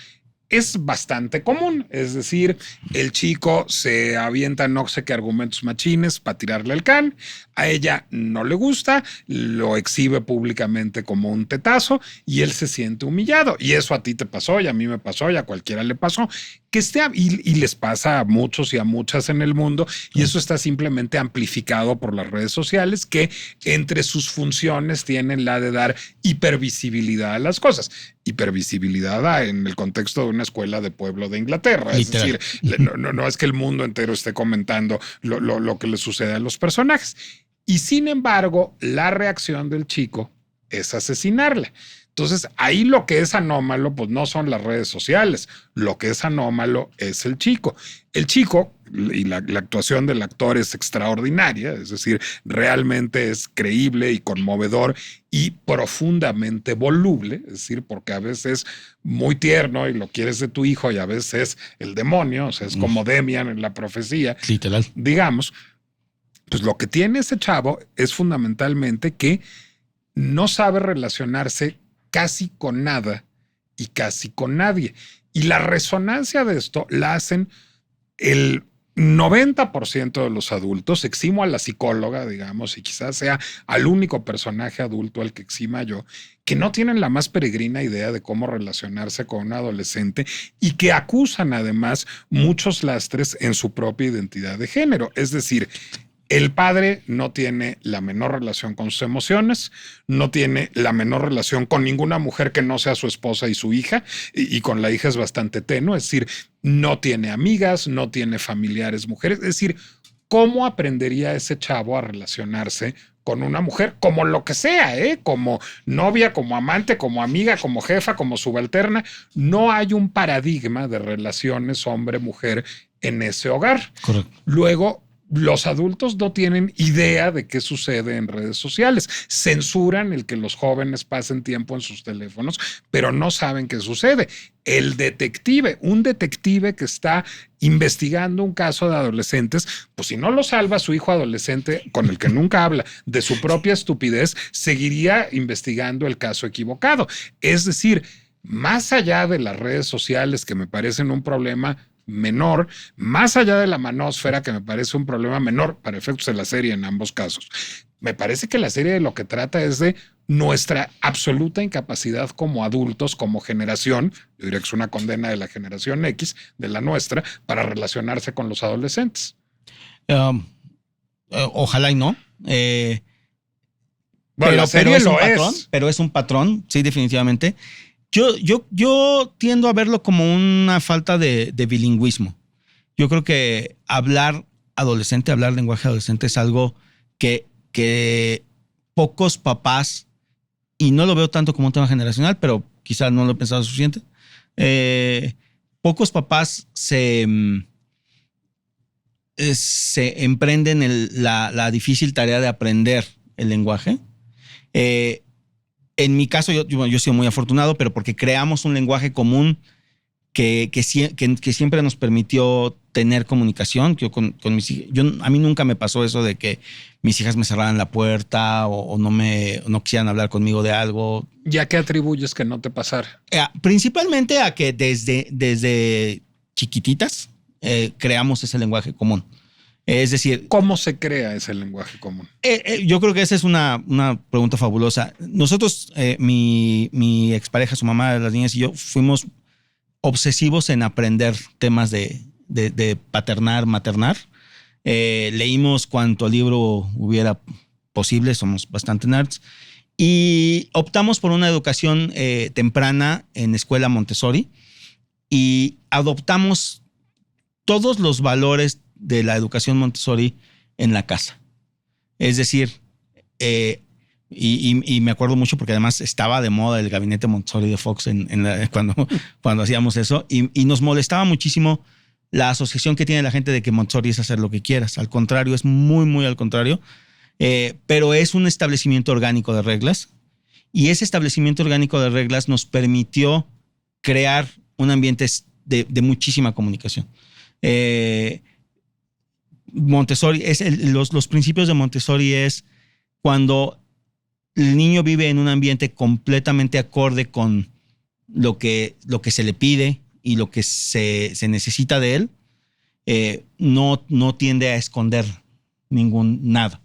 es bastante común. Es decir, el chico se avienta no sé qué argumentos machines para tirarle el can. A ella no le gusta, lo exhibe públicamente como un tetazo y él se siente humillado. Y eso a ti te pasó y a mí me pasó y a cualquiera le pasó. Y les pasa a muchos y a muchas en el mundo, y eso está simplemente amplificado por las redes sociales, que entre sus funciones tienen la de dar hipervisibilidad a las cosas. Hipervisibilidad en el contexto de una escuela de pueblo de Inglaterra. Literal. Es decir, no es que el mundo entero esté comentando lo que le sucede a los personajes. Y sin embargo, la reacción del chico es asesinarla. Entonces, ahí lo que es anómalo, pues no son las redes sociales. Lo que es anómalo es el chico. El chico, y la actuación del actor es extraordinaria, es decir, realmente es creíble y conmovedor y profundamente voluble, es decir, porque a veces es muy tierno y lo quieres de tu hijo y a veces es el demonio, o sea, es como Demian en la profecía. Literal. Digamos, pues lo que tiene ese chavo es fundamentalmente que no sabe relacionarse casi con nada y casi con nadie. Y la resonancia de esto la hacen el 90% de los adultos, eximo a la psicóloga, digamos, y quizás sea al único personaje adulto al que exima yo, que no tienen la más peregrina idea de cómo relacionarse con un adolescente y que acusan además muchos lastres en su propia identidad de género. Es decir, el padre no tiene la menor relación con sus emociones, no tiene la menor relación con ninguna mujer que no sea su esposa y su hija, y con la hija es bastante tenue, es decir, no tiene amigas, no tiene familiares mujeres, es decir, ¿cómo aprendería ese chavo a relacionarse con una mujer, como lo que sea, como novia, como amante, como amiga, como jefa, como subalterna? No hay un paradigma de relaciones hombre-mujer en ese hogar. Correcto. Luego, los adultos no tienen idea de qué sucede en redes sociales. Censuran el que los jóvenes pasen tiempo en sus teléfonos, pero no saben qué sucede. Un detective que está investigando un caso de adolescentes, pues si no lo salva su hijo adolescente, con el que nunca habla, de su propia estupidez, seguiría investigando el caso equivocado. Es decir, más allá de las redes sociales, que me parecen un problema menor, más allá de la manósfera, que me parece un problema menor para efectos de la serie en ambos casos, me parece que la serie de lo que trata es de nuestra absoluta incapacidad como adultos, como generación, yo diría que es una condena de la generación X, de la nuestra, para relacionarse con los adolescentes. Ojalá y no. Bueno, la serie lo es. Pero es un patrón, sí, definitivamente. Yo tiendo a verlo como una falta de bilingüismo. Yo creo que hablar lenguaje adolescente es algo que pocos papás, y no lo veo tanto como un tema generacional, pero quizás no lo he pensado suficiente, pocos papás se emprenden la difícil tarea de aprender el lenguaje. En mi caso, yo he sido muy afortunado, pero porque creamos un lenguaje común que siempre nos permitió tener comunicación. Yo con mis hijas, a mí nunca me pasó eso de que mis hijas me cerraran la puerta o no quisieran hablar conmigo de algo. ¿Y a qué atribuyes que no te pasara? Principalmente a que desde chiquititas creamos ese lenguaje común. Es decir, ¿cómo se crea ese lenguaje común? Yo creo que esa es una pregunta fabulosa. Nosotros, mi expareja, su mamá de las niñas y yo, fuimos obsesivos en aprender temas de paternar, maternar. Leímos cuanto libro hubiera posible, somos bastante nerds, y optamos por una educación temprana en escuela Montessori y adoptamos todos los valores de la educación Montessori en la casa. Es decir, y me acuerdo mucho porque además estaba de moda el gabinete Montessori de Fox cuando hacíamos eso, y nos molestaba muchísimo la asociación que tiene la gente de que Montessori es hacer lo que quieras. Al contrario, es muy, muy al contrario. Pero es un establecimiento orgánico de reglas, y ese establecimiento orgánico de reglas nos permitió crear un ambiente de muchísima comunicación. Montessori los principios de Montessori es cuando el niño vive en un ambiente completamente acorde con lo que se le pide y lo que se necesita de él, no tiende a esconder nada.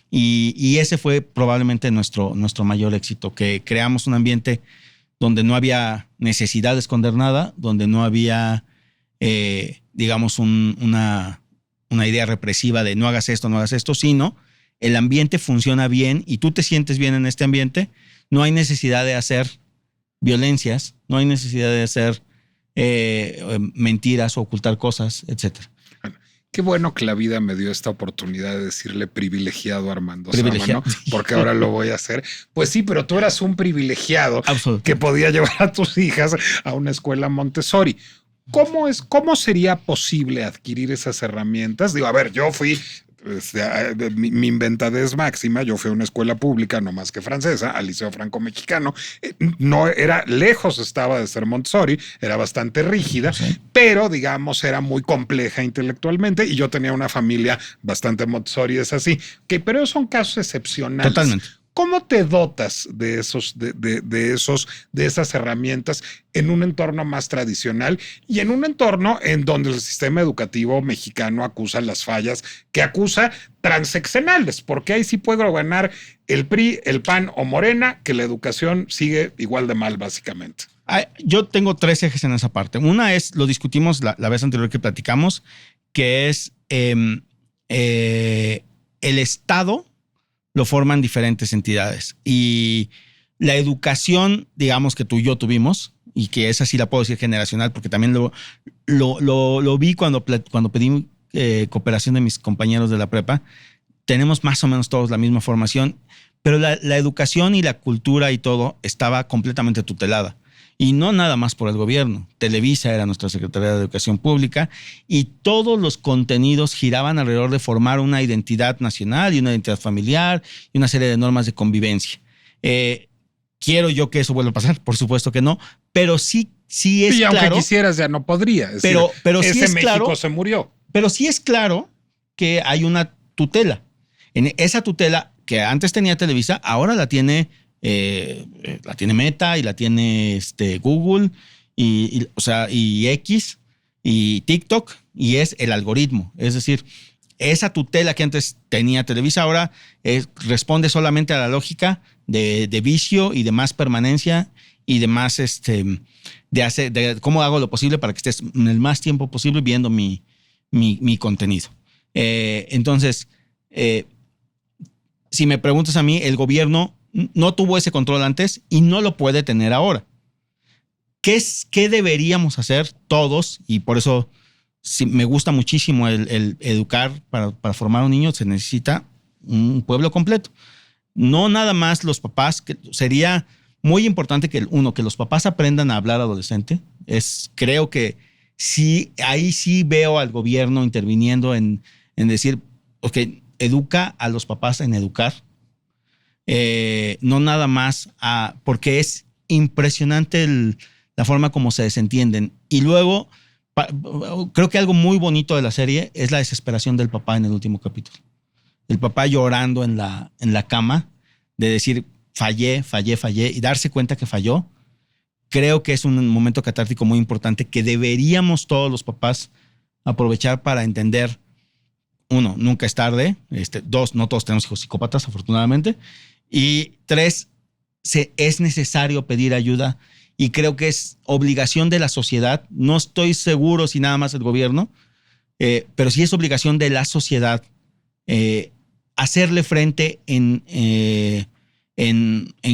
Y ese fue probablemente nuestro mayor éxito, que creamos un ambiente donde no había necesidad de esconder nada, donde no había, digamos, una idea represiva de no hagas esto, sino el ambiente funciona bien y tú te sientes bien en este ambiente. No hay necesidad de hacer violencias, no hay necesidad de hacer mentiras o ocultar cosas, etcétera. Qué bueno que la vida me dio esta oportunidad de decirle privilegiado a Armando Sama, ¿no? Porque ahora lo voy a hacer. Pues sí, pero tú eras un privilegiado que podía llevar a tus hijas a una escuela Montessori. ¿Cómo sería posible adquirir esas herramientas? Digo, a ver, yo fui, mi inventadez máxima, yo fui a una escuela pública, no más que francesa, al Liceo Franco-Mexicano. No era lejos, estaba de ser Montessori, era bastante rígida, sí, pero digamos era muy compleja intelectualmente, y yo tenía una familia bastante Montessori, es así. Pero son casos excepcionales. Totalmente. ¿Cómo te dotas de esas herramientas en un entorno más tradicional y en un entorno en donde el sistema educativo mexicano acusa las fallas que acusa transeccionales? Porque ahí sí puede gobernar el PRI, el PAN o Morena, que la educación sigue igual de mal, básicamente. Yo tengo 3 ejes en esa parte. Una es, lo discutimos la vez anterior que platicamos, que es el Estado lo forman diferentes entidades. Y la educación, digamos, que tú y yo tuvimos, y que esa sí la puedo decir generacional, porque también lo vi cuando pedí cooperación de mis compañeros de la prepa. Tenemos más o menos todos la misma formación, pero la educación y la cultura y todo estaba completamente tutelada. Y no nada más por el gobierno. Televisa era nuestra Secretaría de Educación Pública y todos los contenidos giraban alrededor de formar una identidad nacional y una identidad familiar y una serie de normas de convivencia. ¿Quiero yo que eso vuelva a pasar? Por supuesto que no, pero sí es claro. Y aunque quisieras ya no podría. Pero sí ese es México claro, se murió. Pero sí es claro que hay una tutela. En esa tutela que antes tenía Televisa, ahora la tiene Meta y la tiene Google y X y TikTok, y es el algoritmo. Es decir, esa tutela que antes tenía Televisa ahora responde solamente a la lógica de vicio y de más permanencia y de más de cómo hago lo posible para que estés en el más tiempo posible viendo mi contenido. Entonces, si me preguntas a mí, el gobierno no tuvo ese control antes y no lo puede tener ahora. ¿Qué deberíamos hacer todos? Y por eso me gusta muchísimo el educar para formar un niño. Se necesita un pueblo completo. No nada más los papás. Sería muy importante que los papás aprendan a hablar adolescente. Creo que sí, ahí sí veo al gobierno interviniendo en decir, ok, educa a los papás en educar. No nada más porque es impresionante la forma como se desentienden. Y luego, creo que algo muy bonito de la serie es la desesperación del papá en el último capítulo. El papá llorando en la cama, de decir, fallé, y darse cuenta que falló. Creo que es un momento catártico muy importante que deberíamos todos los papás aprovechar para entender. 1, nunca es tarde. 2, no todos tenemos hijos psicópatas, afortunadamente. Y 3, es necesario pedir ayuda, y creo que es obligación de la sociedad. No estoy seguro si nada más el gobierno, pero sí es obligación de la sociedad hacerle frente en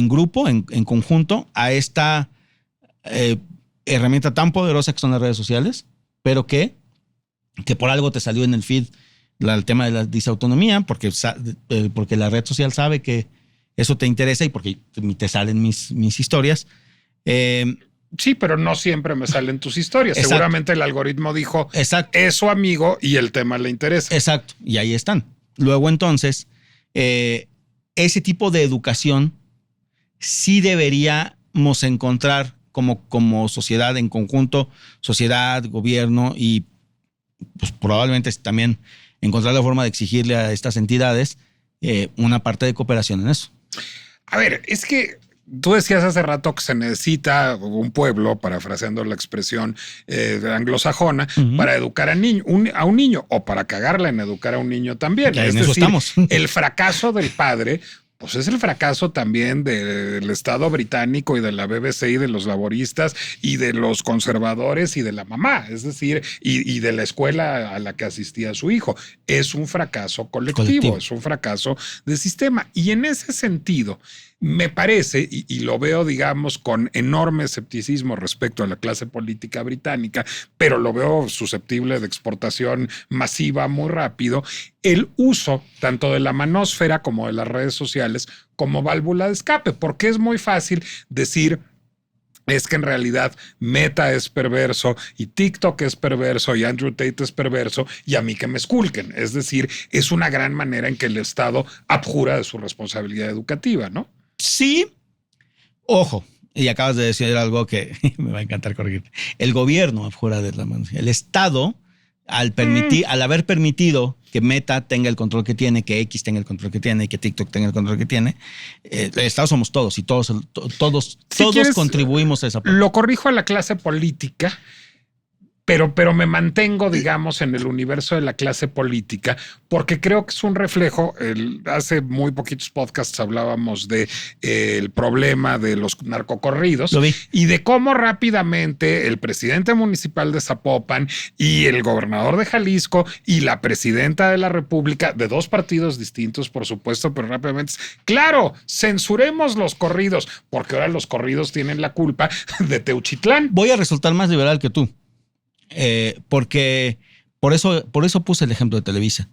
grupo, en conjunto, a esta herramienta tan poderosa que son las redes sociales, pero que por algo te salió en el feed el tema de la disautonomía, porque la red social sabe que eso te interesa y porque te salen mis historias. Sí, pero no siempre me salen tus historias. Exacto. Seguramente el algoritmo dijo, exacto, es su amigo y el tema le interesa. Exacto, y ahí están. Luego entonces, ese tipo de educación sí deberíamos encontrar como sociedad en conjunto, sociedad, gobierno, y pues probablemente también encontrar la forma de exigirle a estas entidades una parte de cooperación en eso. A ver, es que tú decías hace rato que se necesita un pueblo, parafraseando la expresión anglosajona, para educar a un niño, o para cagarla en educar a un niño también. En eso estamos. El fracaso del padre, pues es el fracaso también del Estado británico y de la BBC y de los laboristas y de los conservadores y de la mamá, es decir, y de la escuela a la que asistía su hijo. Es un fracaso colectivo, es un fracaso de sistema. Y en ese sentido, me parece, y lo veo, digamos, con enorme escepticismo respecto a la clase política británica, pero lo veo susceptible de exportación masiva muy rápido, el uso tanto de la manósfera como de las redes sociales como válvula de escape, porque es muy fácil decir, es que en realidad Meta es perverso y TikTok es perverso y Andrew Tate es perverso y a mí que me esculquen. Es decir, es una gran manera en que el Estado abjura de su responsabilidad educativa, ¿no? Sí. Ojo, y acabas de decir algo que me va a encantar corregirte. El gobierno abjura de la mano. El Estado, al haber permitido que Meta tenga el control que tiene, que X tenga el control que tiene, que TikTok tenga el control que tiene. El Estado somos todos y todos contribuimos a esa parte. Lo corrijo a la clase política, pero me mantengo, digamos, en el universo de la clase política, porque creo que es un reflejo. Hace muy poquitos podcasts hablábamos de el problema de los narcocorridos. Lo vi. Y de cómo rápidamente el presidente municipal de Zapopan y el gobernador de Jalisco y la presidenta de la República, de dos partidos distintos, por supuesto, pero rápidamente, claro, censuremos los corridos, porque ahora los corridos tienen la culpa de Teuchitlán. Voy a resultar más liberal que tú. Porque por eso puse el ejemplo de Televisa.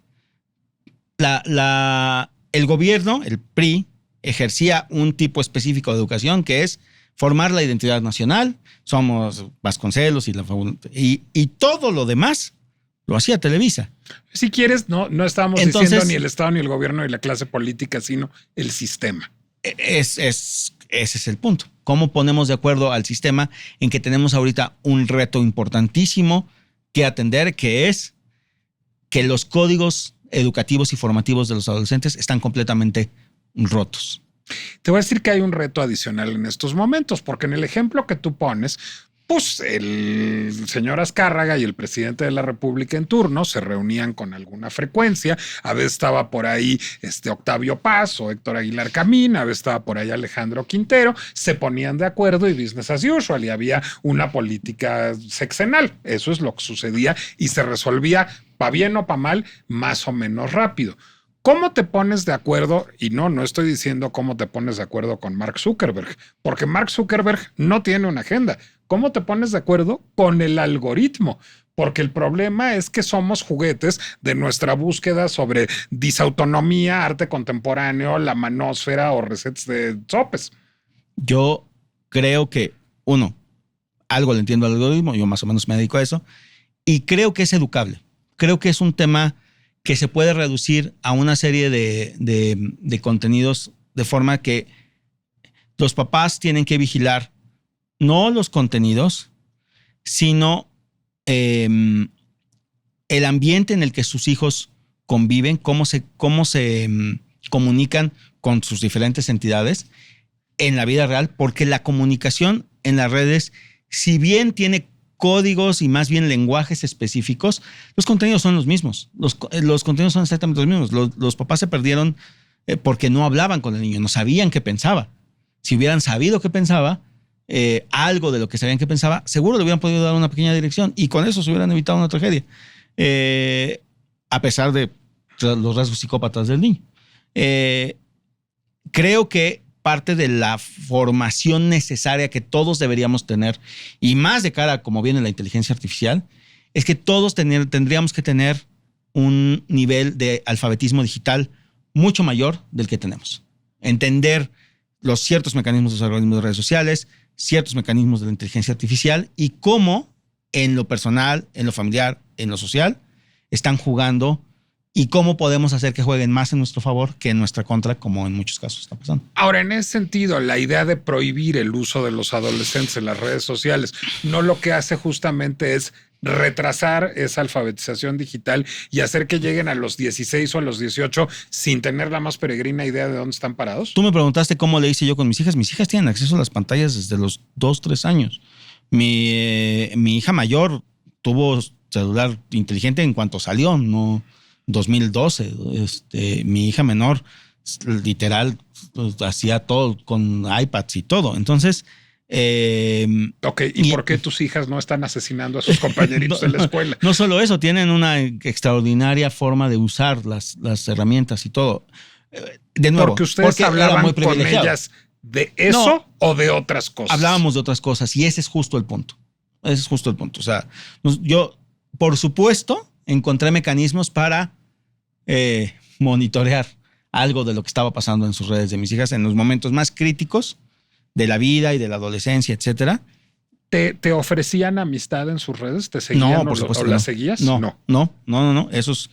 El gobierno, el PRI, ejercía un tipo específico de educación que es formar la identidad nacional. Somos Vasconcelos y todo lo demás lo hacía Televisa. Si quieres, no estamos diciendo ni el Estado ni el gobierno ni la clase política, sino el sistema. Ese es el punto. ¿Cómo ponemos de acuerdo al sistema en que tenemos ahorita un reto importantísimo que atender, que es que los códigos educativos y formativos de los adolescentes están completamente rotos? Te voy a decir que hay un reto adicional en estos momentos, porque en el ejemplo que tú pones, pues el señor Azcárraga y el presidente de la República en turno se reunían con alguna frecuencia. A veces estaba por ahí Octavio Paz o Héctor Aguilar Camín, a veces estaba por ahí Alejandro Quintero, se ponían de acuerdo y business as usual, y había una política sexenal. Eso es lo que sucedía y se resolvía, pa' bien o pa' mal, más o menos rápido. ¿Cómo te pones de acuerdo? Y no estoy diciendo cómo te pones de acuerdo con Mark Zuckerberg, porque Mark Zuckerberg no tiene una agenda. ¿Cómo te pones de acuerdo con el algoritmo? Porque el problema es que somos juguetes de nuestra búsqueda sobre disautonomía, arte contemporáneo, la manósfera o recetas de sopes. Yo creo que, algo le entiendo al algoritmo, yo más o menos me dedico a eso, y creo que es educable. Creo que es un tema que se puede reducir a una serie de contenidos de forma que los papás tienen que vigilar no los contenidos, sino el ambiente en el que sus hijos conviven, cómo se comunican con sus diferentes entidades en la vida real, porque la comunicación en las redes, si bien tiene códigos y más bien lenguajes específicos, los contenidos son los mismos. Los contenidos son exactamente los mismos. Los papás se perdieron porque no hablaban con el niño, no sabían qué pensaba. Si hubieran sabido qué pensaba, algo de lo que sabían que pensaba, seguro le hubieran podido dar una pequeña dirección y con eso se hubieran evitado una tragedia. A pesar de los rasgos psicópatas del niño. Creo que parte de la formación necesaria que todos deberíamos tener, y más de cara a cómo viene la inteligencia artificial, es que todos tendríamos que tener un nivel de alfabetismo digital mucho mayor del que tenemos. Entender los ciertos mecanismos de los algoritmos de redes sociales, ciertos mecanismos de la inteligencia artificial y cómo en lo personal, en lo familiar, en lo social, están jugando y cómo podemos hacer que jueguen más en nuestro favor que en nuestra contra, como en muchos casos está pasando. Ahora, en ese sentido, la idea de prohibir el uso de los adolescentes en las redes sociales, no lo que hace justamente es retrasar esa alfabetización digital y hacer que lleguen a los 16 o a los 18 sin tener la más peregrina idea de dónde están parados. Tú me preguntaste cómo le hice yo con mis hijas. Mis hijas tienen acceso a las pantallas desde los 2, 3 años. Mi hija mayor tuvo celular inteligente en cuanto salió, no 2012. Mi hija menor, literal, pues, hacía todo con iPads y todo. Entonces, ok, ¿y por qué tus hijas no están asesinando a sus compañeritos en la escuela? No solo eso, tienen una extraordinaria forma de usar las herramientas y todo. De nuevo, porque ustedes hablaban con ellas de eso o de otras cosas. Hablábamos de otras cosas y ese es justo el punto. Ese es justo el punto. O sea, yo, por supuesto, encontré mecanismos para monitorear algo de lo que estaba pasando en sus redes de mis hijas en los momentos más críticos de la vida y de la adolescencia, etcétera. ¿Te ofrecían amistad en sus redes? ¿Te seguían no, por supuesto, o las seguías? No. Esos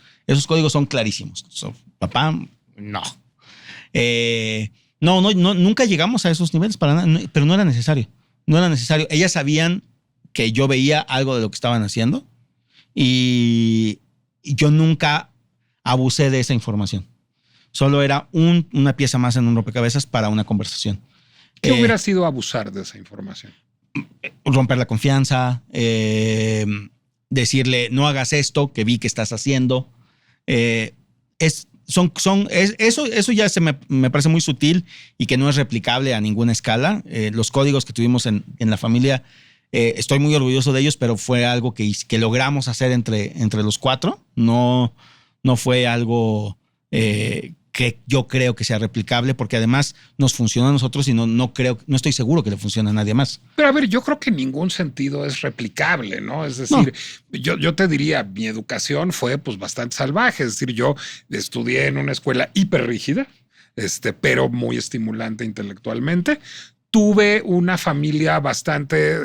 códigos son clarísimos. Papá, no. Nunca llegamos a esos niveles para nada, pero no era necesario. No era necesario. Ellas sabían que yo veía algo de lo que estaban haciendo y yo nunca abusé de esa información. Solo era una pieza más en un rompecabezas para una conversación. ¿Qué hubiera sido abusar de esa información? Romper la confianza, decirle no hagas esto que vi que estás haciendo. Eso ya me parece muy sutil y que no es replicable a ninguna escala. Los códigos que tuvimos en la familia, estoy muy orgulloso de ellos, pero fue algo que logramos hacer entre los cuatro. No fue algo que yo creo que sea replicable, porque además nos funciona a nosotros y no estoy seguro que le funcione a nadie más. Pero a ver, yo creo que en ningún sentido es replicable, ¿no? Es decir, yo te diría, mi educación fue pues bastante salvaje, es decir, yo estudié en una escuela hiperrígida, pero muy estimulante intelectualmente. Tuve una familia bastante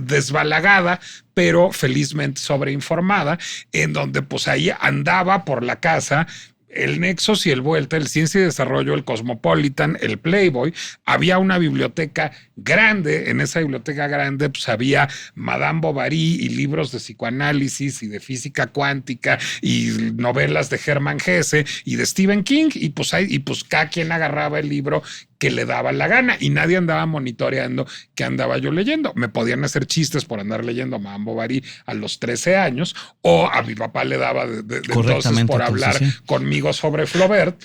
desbalagada, pero felizmente sobreinformada, en donde pues ahí andaba por la casa el Nexos y el Vuelta, el Ciencia y Desarrollo, el Cosmopolitan, el Playboy. Había una biblioteca grande. En esa biblioteca grande pues había Madame Bovary y libros de psicoanálisis y de física cuántica y novelas de Hermann Hesse y de Stephen King. Y pues cada quien agarraba el libro que le daba la gana y nadie andaba monitoreando qué andaba yo leyendo. Me podían hacer chistes por andar leyendo a Madame Bovary a los 13 años, o a mi papá le daba de entonces por hablar conmigo sobre Flaubert,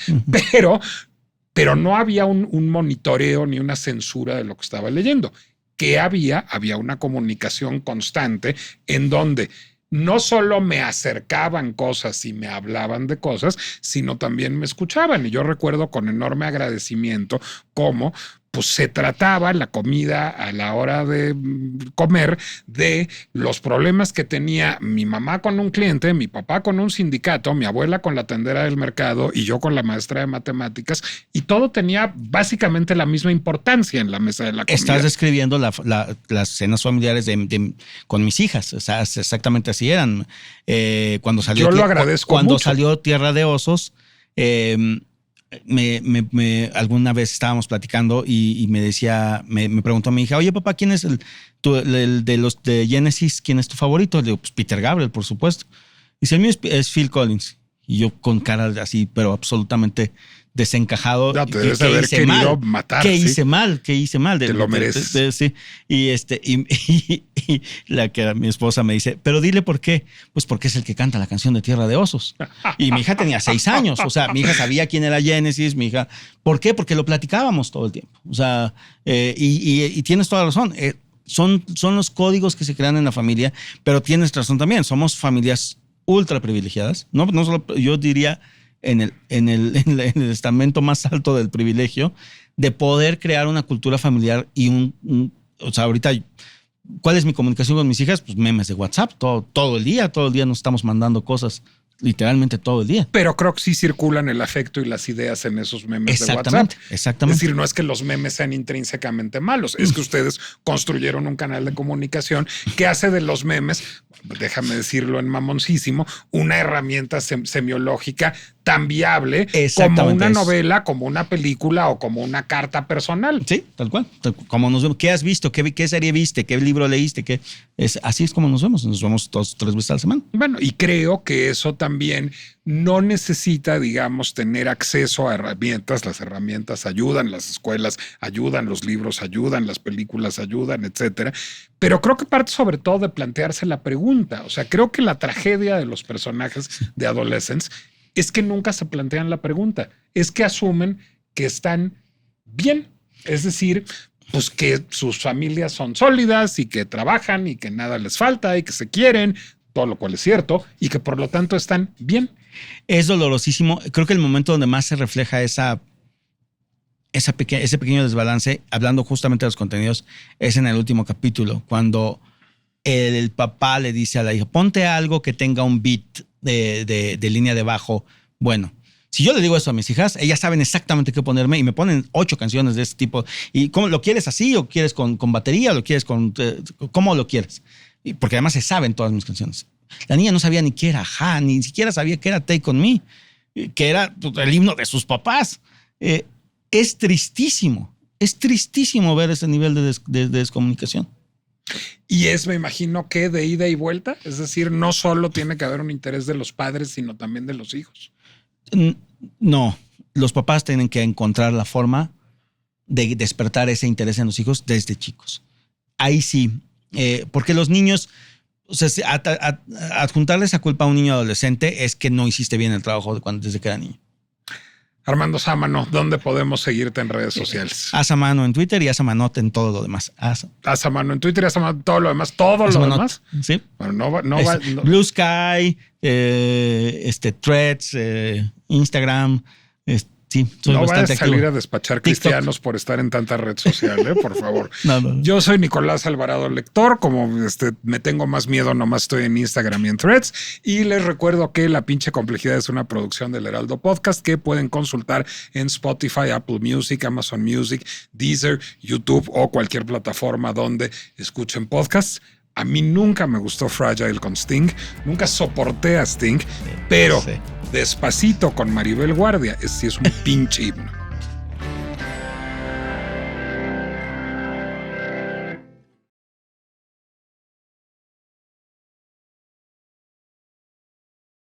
pero no había un monitoreo ni una censura de lo que estaba leyendo. ¿Qué había? Había una comunicación constante en donde no solo me acercaban cosas y me hablaban de cosas, sino también me escuchaban. Y yo recuerdo con enorme agradecimiento cómo pues se trataba la comida a la hora de comer de los problemas que tenía mi mamá con un cliente, mi papá con un sindicato, mi abuela con la tendera del mercado y yo con la maestra de matemáticas, y todo tenía básicamente la misma importancia en la mesa de la comida. Estás describiendo las cenas familiares con mis hijas, o sea, exactamente así eran. Cuando salió, yo lo agradezco cuando mucho. Salió Tierra de Osos, alguna vez estábamos platicando y me preguntó mi hija, oye papá, ¿quién es el de los de Genesis? ¿Quién es tu favorito? Le digo, pues Peter Gabriel, por supuesto. Dice, el mío es Phil Collins. Y yo con cara así, pero absolutamente desencajado. No, te debes haber querido matar. ¿Qué hice mal? Te lo mereces. Sí. Y la que era mi esposa me dice, pero dile por qué. Pues porque es el que canta la canción de Tierra de Osos. Y mi hija tenía 6 años. O sea, mi hija sabía quién era Genesis. Mi hija, ¿por qué? Porque lo platicábamos todo el tiempo. O sea, y tienes toda la razón. Son los códigos que se crean en la familia, pero tienes razón también. Somos familias ultra privilegiadas. No solo, yo diría, en el estamento más alto del privilegio de poder crear una cultura familiar y o sea, ahorita, ¿cuál es mi comunicación con mis hijas? Pues memes de WhatsApp, todo el día nos estamos mandando cosas, literalmente todo el día. Pero creo que sí circulan el afecto y las ideas en esos memes de WhatsApp. Exactamente. Es decir, no es que los memes sean intrínsecamente malos, es que ustedes construyeron un canal de comunicación que hace de los memes, déjame decirlo en mamoncísimo, una herramienta semiológica tan viable como una novela, como una película o como una carta personal. Sí, tal cual. Como nos vemos. ¿Qué has visto? ¿Qué serie viste? ¿Qué libro leíste? Así es como nos vemos. Nos vemos 2-3 veces a la semana. Bueno, y creo que eso también no necesita, digamos, tener acceso a herramientas. Las herramientas ayudan, las escuelas ayudan, los libros ayudan, las películas ayudan, etcétera. Pero creo que parte sobre todo de plantearse la pregunta. O sea, creo que la tragedia de los personajes de Adolescents es que nunca se plantean la pregunta. Es que asumen que están bien. Es decir, pues que sus familias son sólidas y que trabajan y que nada les falta y que se quieren, todo lo cual es cierto, y que por lo tanto están bien. Es dolorosísimo. Creo que el momento donde más se refleja ese pequeño desbalance, hablando justamente de los contenidos, es en el último capítulo, cuando el papá le dice a la hija, ponte algo que tenga un beat de línea de bajo. Bueno, si yo le digo eso a mis hijas, ellas saben exactamente qué ponerme y me ponen 8 canciones de este tipo. ¿Y cómo lo quieres así? ¿O quieres con batería? ¿O lo quieres cómo lo quieres? Porque además se saben todas mis canciones. La niña no sabía ni qué era ni siquiera sabía qué era Take On Me, que era el himno de sus papás. Es tristísimo ver ese nivel de descomunicación. Y me imagino que de ida y vuelta, es decir, no solo tiene que haber un interés de los padres, sino también de los hijos. No, los papás tienen que encontrar la forma de despertar ese interés en los hijos desde chicos. Ahí sí, porque los niños, o sea, adjuntarle esa culpa a un niño adolescente es que no hiciste bien el trabajo desde que era niño. Armando Sámano, ¿dónde podemos seguirte en redes sociales? Asamano en Twitter y Asamanote en todo lo demás. Asamano en Twitter y Asamano en todo lo demás. Todo lo demás. Sí. Bueno, no Blue Sky, Threads, Instagram. Sí, soy no bastante vayas a salir activo. a despachar TikTok. cristianos por estar en tanta red social, por favor. No. Yo soy Nicolás Alvarado Lector, como me tengo más miedo, nomás estoy en Instagram y en Threads. Y les recuerdo que La Pinche Complejidad es una producción del Heraldo Podcast que pueden consultar en Spotify, Apple Music, Amazon Music, Deezer, YouTube o cualquier plataforma donde escuchen podcasts. A mí nunca me gustó Fragile con Sting, nunca soporté a Sting, pero Despacito con Maribel Guardia, sí es un pinche himno.